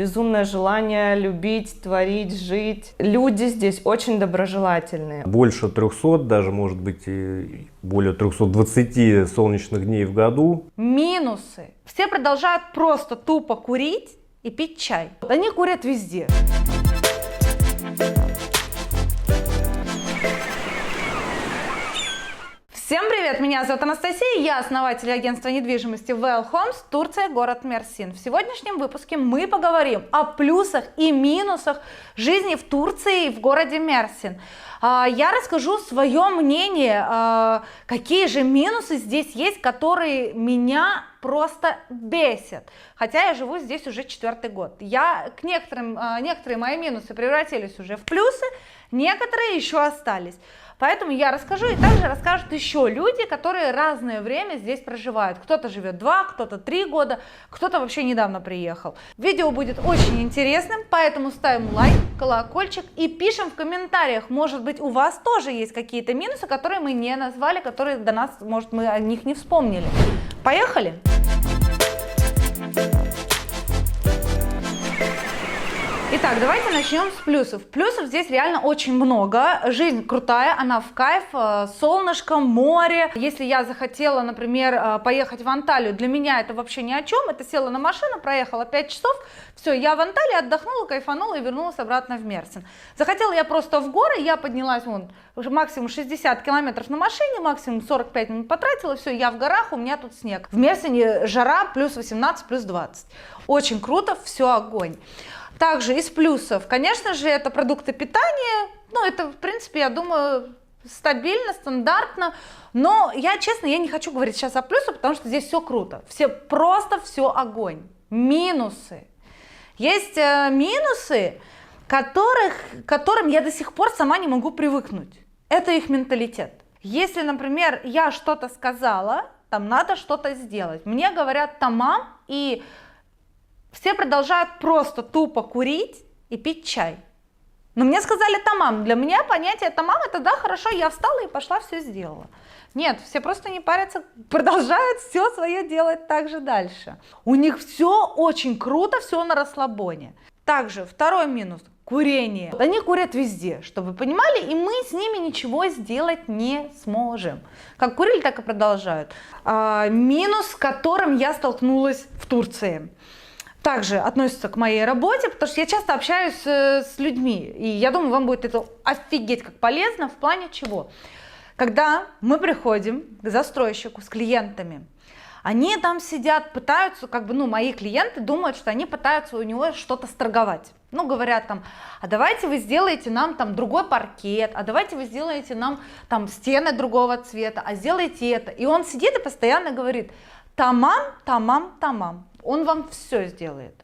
безумное желание любить, творить, жить. Люди здесь очень доброжелательные. Больше 300, даже может быть и более 320 солнечных дней в году. Минусы. Все продолжают просто тупо курить и пить чай. Они курят везде. Всем привет, меня зовут Анастасия, я основатель агентства недвижимости Well Homes, Турция, город Мерсин. В сегодняшнем выпуске мы поговорим о плюсах и минусах жизни в Турции и в городе Мерсин. Я расскажу свое мнение, какие же минусы здесь есть, которые меня просто бесят. Хотя я живу здесь уже 4-й год. Некоторые мои минусы превратились уже в плюсы, некоторые еще остались. Поэтому я расскажу, и также расскажут еще люди, которые разное время здесь проживают. Кто-то живет 2, кто-то 3 года, кто-то вообще недавно приехал. Видео будет очень интересным, поэтому ставим лайк, колокольчик и пишем в комментариях, может быть, у вас тоже есть какие-то минусы, которые мы не назвали, которые до нас, может, мы о них не вспомнили. Поехали! Итак, давайте начнем с плюсов. Плюсов здесь реально очень много. Жизнь крутая, она в кайф, солнышко, море. Если я захотела, например, поехать в Анталию, для меня это вообще ни о чем. Это села на машину, проехала 5 часов, все, я в Анталии отдохнула, кайфанула и вернулась обратно в Мерсин. Захотела я просто в горы, я поднялась максимум 60 километров на машине, максимум 45 минут потратила, все, я в горах, у меня тут снег. В Мерсине жара плюс 18, плюс 20. Очень круто, все огонь. Также из плюсов, конечно же, это продукты питания, это, в принципе, я думаю, стабильно, стандартно, но я, честно, я не хочу говорить сейчас о плюсах, потому что здесь все круто, просто все огонь. Минусы. Есть минусы, к которым я до сих пор сама не могу привыкнуть. Это их менталитет. Если, например, я что-то сказала, там надо что-то сделать, мне говорят тамам, и все продолжают просто тупо курить и пить чай. Но мне сказали тамам. Для меня понятие тамам это да, хорошо, я встала и пошла все сделала. Нет, все просто не парятся, продолжают все свое делать так же дальше. У них все очень круто, все на расслабоне. Также второй минус – курение. Они курят везде, чтобы вы понимали, и мы с ними ничего сделать не сможем. Как курили, так и продолжают. Минус, с которым я столкнулась в Турции. Также относится к моей работе, потому что я часто общаюсь с людьми, и я думаю, вам будет это офигеть как полезно, в плане чего. Когда мы приходим к застройщику с клиентами, они там сидят, пытаются, мои клиенты думают, что они пытаются у него что-то сторговать. Говорят там, а давайте вы сделаете нам там другой паркет, а давайте вы сделаете нам там стены другого цвета, а сделайте это. И он сидит и постоянно говорит, тамам, тамам, тамам. Он вам все сделает.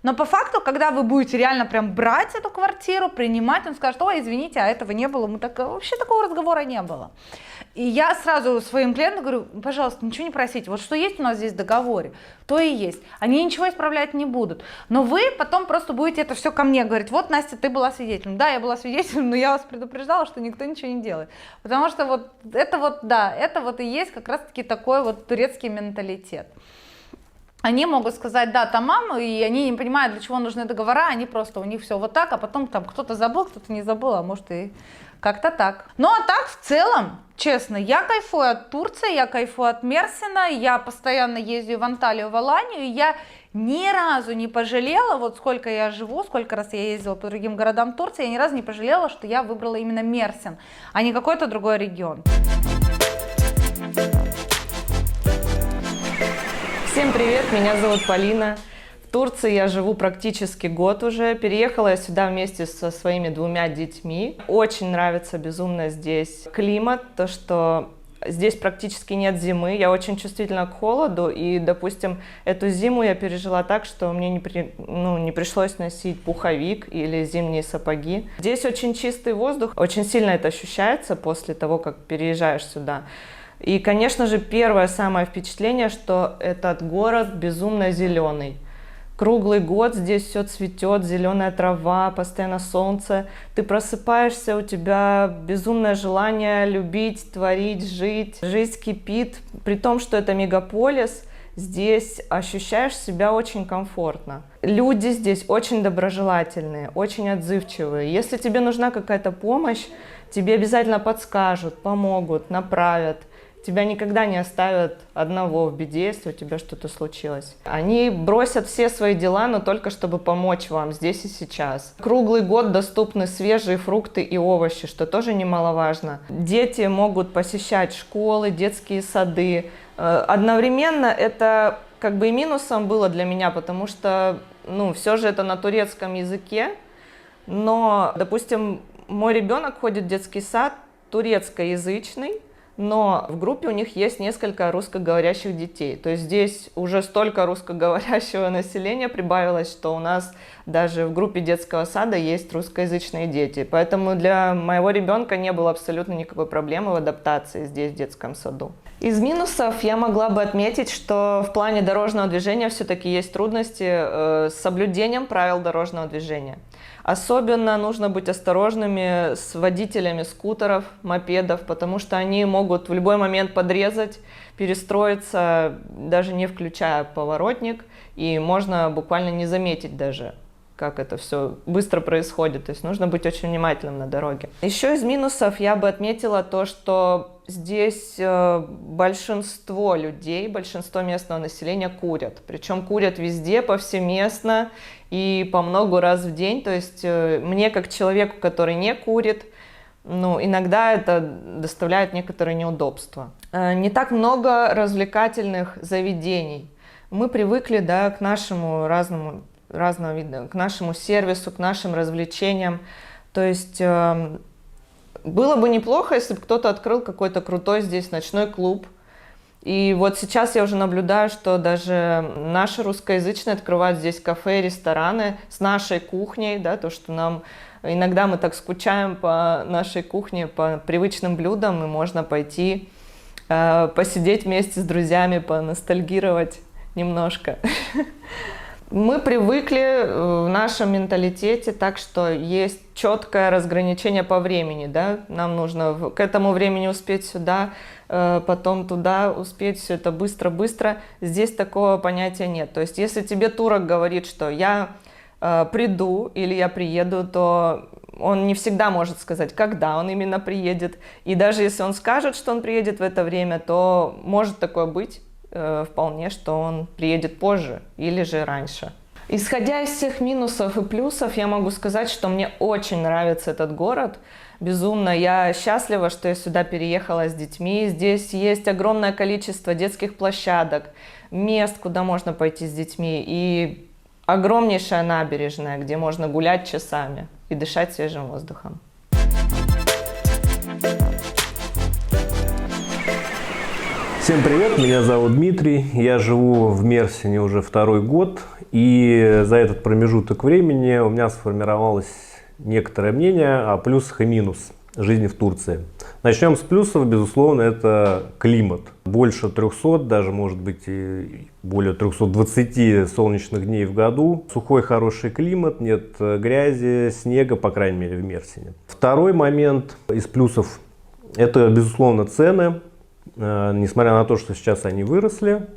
Но по факту, когда вы будете реально прям брать эту квартиру, принимать, он скажет, ой, извините, а этого не было, вообще такого разговора не было. И я сразу своим клиентам говорю, пожалуйста, ничего не просите, вот что есть у нас здесь в договоре, то и есть. Они ничего исправлять не будут. Но вы потом просто будете это все ко мне говорить, вот, Настя, ты была свидетелем. Да, я была свидетелем, но я вас предупреждала, что никто ничего не делает. Потому что это и есть как раз-таки такой вот турецкий менталитет. Они могут сказать, да, тамам, и они не понимают, для чего нужны договора, они просто, у них все вот так, а потом там кто-то забыл, кто-то не забыл, а может и как-то так. Ну а так, в целом, честно, я кайфую от Турции, я кайфую от Мерсина, я постоянно ездила в Анталию, в Аланию, и я ни разу не пожалела, вот сколько я живу, сколько раз я ездила по другим городам Турции, я ни разу не пожалела, что я выбрала именно Мерсин, а не какой-то другой регион. Всем привет, меня зовут Полина. В Турции я живу практически год уже. Переехала я сюда вместе со своими 2 детьми. Очень нравится безумно здесь климат, то что здесь практически нет зимы. Я очень чувствительна к холоду, и, допустим, эту зиму я пережила так, что мне не пришлось носить пуховик или зимние сапоги. Здесь очень чистый воздух, очень сильно это ощущается после того, как переезжаешь сюда. И, конечно же, первое самое впечатление, что этот город безумно зеленый. Круглый год здесь все цветет, зеленая трава, постоянно солнце. Ты просыпаешься, у тебя безумное желание любить, творить, жить. Жизнь кипит. При том, что это мегаполис, здесь ощущаешь себя очень комфортно. Люди здесь очень доброжелательные, очень отзывчивые. Если тебе нужна какая-то помощь, тебе обязательно подскажут, помогут, направят. Тебя никогда не оставят одного в беде, если у тебя что-то случилось. Они бросят все свои дела, но только чтобы помочь вам здесь и сейчас. Круглый год доступны свежие фрукты и овощи, что тоже немаловажно. Дети могут посещать школы, детские сады. Одновременно это как бы и минусом было для меня, потому что, все же это на турецком языке. Но, допустим, мой ребенок ходит в детский сад турецкоязычный, но в группе у них есть несколько русскоговорящих детей. То есть здесь уже столько русскоговорящего населения прибавилось, что у нас даже в группе детского сада есть русскоязычные дети. Поэтому для моего ребенка не было абсолютно никакой проблемы в адаптации здесь, в детском саду. Из минусов я могла бы отметить, что в плане дорожного движения все-таки есть трудности с соблюдением правил дорожного движения. Особенно нужно быть осторожными с водителями скутеров, мопедов, потому что они могут в любой момент подрезать, перестроиться, даже не включая поворотник, и можно буквально не заметить даже, как это все быстро происходит. То есть нужно быть очень внимательным на дороге. Еще из минусов я бы отметила то, что здесь большинство людей, большинство местного населения курят. Причем курят везде, повсеместно и по много раз в день. То есть мне, как человеку, который не курит, иногда это доставляет некоторые неудобства. Не так много развлекательных заведений. Мы привыкли, к нашему разного вида, к нашему сервису, к нашим развлечениям. То есть было бы неплохо, если бы кто-то открыл какой-то крутой здесь ночной клуб. И вот сейчас я уже наблюдаю, что даже наши русскоязычные открывают здесь кафе, рестораны с нашей кухней, то, что иногда мы так скучаем по нашей кухне, по привычным блюдам, и можно пойти посидеть вместе с друзьями, поностальгировать немножко. Мы привыкли в нашем менталитете так, что есть четкое разграничение по времени, Нам нужно к этому времени успеть сюда, потом туда успеть, все это быстро-быстро. Здесь такого понятия нет. То есть если тебе турок говорит, что я приду или я приеду, то он не всегда может сказать, когда он именно приедет. И даже если он скажет, что он приедет в это время, то может такое быть. Вполне, что он приедет позже или же раньше. Исходя из всех минусов и плюсов, я могу сказать, что мне очень нравится этот город. Безумно. Я счастлива, что я сюда переехала с детьми. Здесь есть огромное количество детских площадок, мест, куда можно пойти с детьми, и огромнейшая набережная, где можно гулять часами и дышать свежим воздухом. Всем привет, меня зовут Дмитрий, я живу в Мерсине уже второй год, и за этот промежуток времени у меня сформировалось некоторое мнение о плюсах и минусах жизни в Турции. Начнем с плюсов, безусловно, это климат. Больше 300, даже может быть и более 320 солнечных дней в году. Сухой хороший климат, нет грязи, снега, по крайней мере в Мерсине. Второй момент из плюсов – это, безусловно, цены. Несмотря на то, что сейчас они выросли,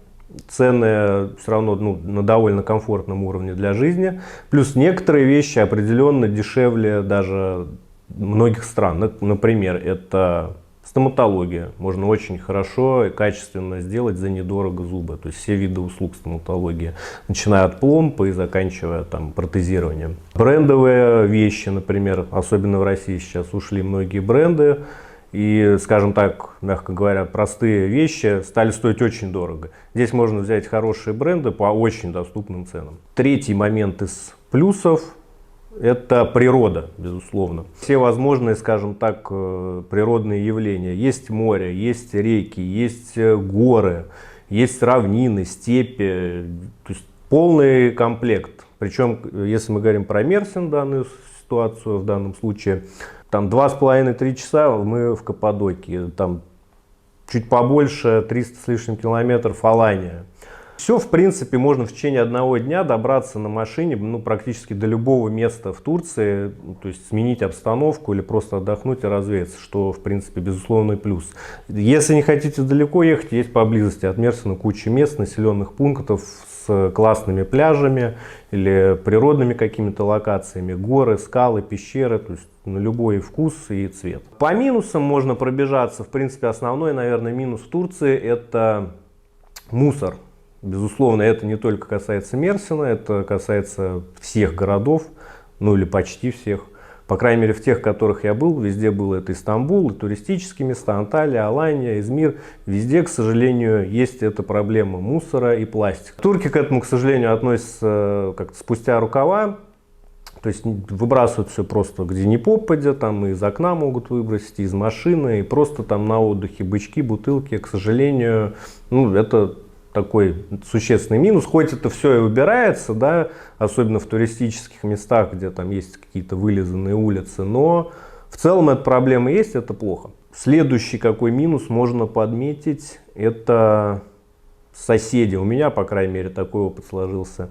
цены все равно на довольно комфортном уровне для жизни. Плюс некоторые вещи определенно дешевле даже многих стран. Например, это стоматология. Можно очень хорошо и качественно сделать за недорого зубы. То есть все виды услуг стоматологии, начиная от пломбы и заканчивая протезированием. Брендовые вещи, например, особенно в России сейчас ушли многие бренды. И, скажем так, мягко говоря, простые вещи стали стоить очень дорого. Здесь можно взять хорошие бренды по очень доступным ценам. Третий момент из плюсов – это природа, безусловно. Все возможные, скажем так, природные явления. Есть море, есть реки, есть горы, есть равнины, степи. То есть полный комплект. Причем, если мы говорим про Мерсин, данную ситуацию в данном случае, там 2,5-3 часа мы в Каппадокии, там чуть побольше, 300 с лишним километров Алания. Все, в принципе, можно в течение одного дня добраться на машине практически до любого места в Турции, то есть сменить обстановку или просто отдохнуть и развеяться, что, в принципе, безусловный плюс. Если не хотите далеко ехать, есть поблизости от Мерсина куча мест, населенных пунктов с классными пляжами или природными какими-то локациями, горы, скалы, пещеры, то есть на любой вкус и цвет. По минусам можно пробежаться. В принципе, основной, наверное, минус в Турции – это мусор. Безусловно, это не только касается Мерсина, это касается всех городов, ну или почти всех. По крайней мере, в тех, в которых я был, везде было это и Стамбул, и туристические места, Анталия, Алания, Измир. Везде, к сожалению, есть эта проблема мусора и пластика. Турки к этому, к сожалению, относятся как-то спустя рукава. То есть выбрасывают все просто где ни попадя, там из окна могут выбросить, из машины, и просто там на отдыхе бычки, бутылки. К сожалению, ну, это такой существенный минус. Хоть это все и убирается, да, особенно в туристических местах, где там есть какие-то вылизанные улицы, но в целом эта проблема есть, это плохо. Следующий какой минус можно подметить, это соседи. У меня, по крайней мере, такой опыт сложился.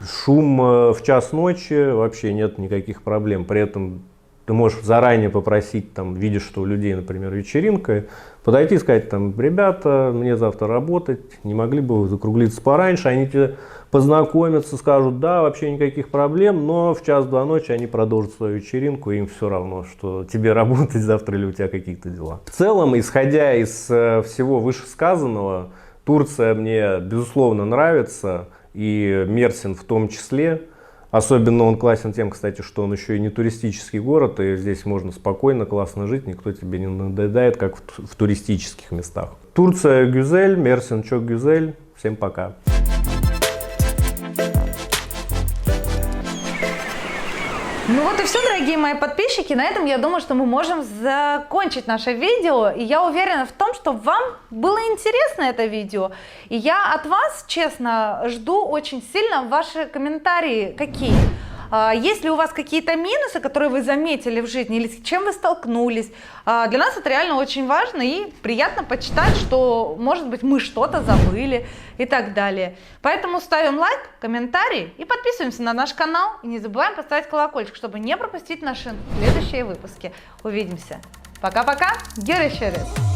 Шум в час ночи, вообще нет никаких проблем. При этом ты можешь заранее попросить, там, видишь, что у людей, например, вечеринка, подойти и сказать, там, ребята, мне завтра работать, не могли бы вы закруглиться пораньше, они тебе познакомятся, скажут, да, вообще никаких проблем, но в час-два ночи они продолжат свою вечеринку, и им все равно, что тебе работать завтра или у тебя какие-то дела. В целом, исходя из всего вышесказанного, Турция мне, безусловно, нравится, и Мерсин в том числе. Особенно он классен тем, кстати, что он еще и не туристический город, и здесь можно спокойно, классно жить, никто тебе не надоедает, как в туристических местах. Турция Гюзель, Мерсин çok Гюзель. Всем пока. Ну вот и все, дорогие мои подписчики. На этом я думаю, что мы можем закончить наше видео. И я уверена в том, что вам было интересно это видео. И я от вас, честно, жду очень сильно ваши комментарии. Какие? Есть ли у вас какие-то минусы, которые вы заметили в жизни, или с чем вы столкнулись? Для нас это реально очень важно и приятно почитать, что, может быть, мы что-то забыли и так далее. Поэтому ставим лайк, комментарий и подписываемся на наш канал. И не забываем поставить колокольчик, чтобы не пропустить наши следующие выпуски. Увидимся. Пока-пока. Görüşürüz.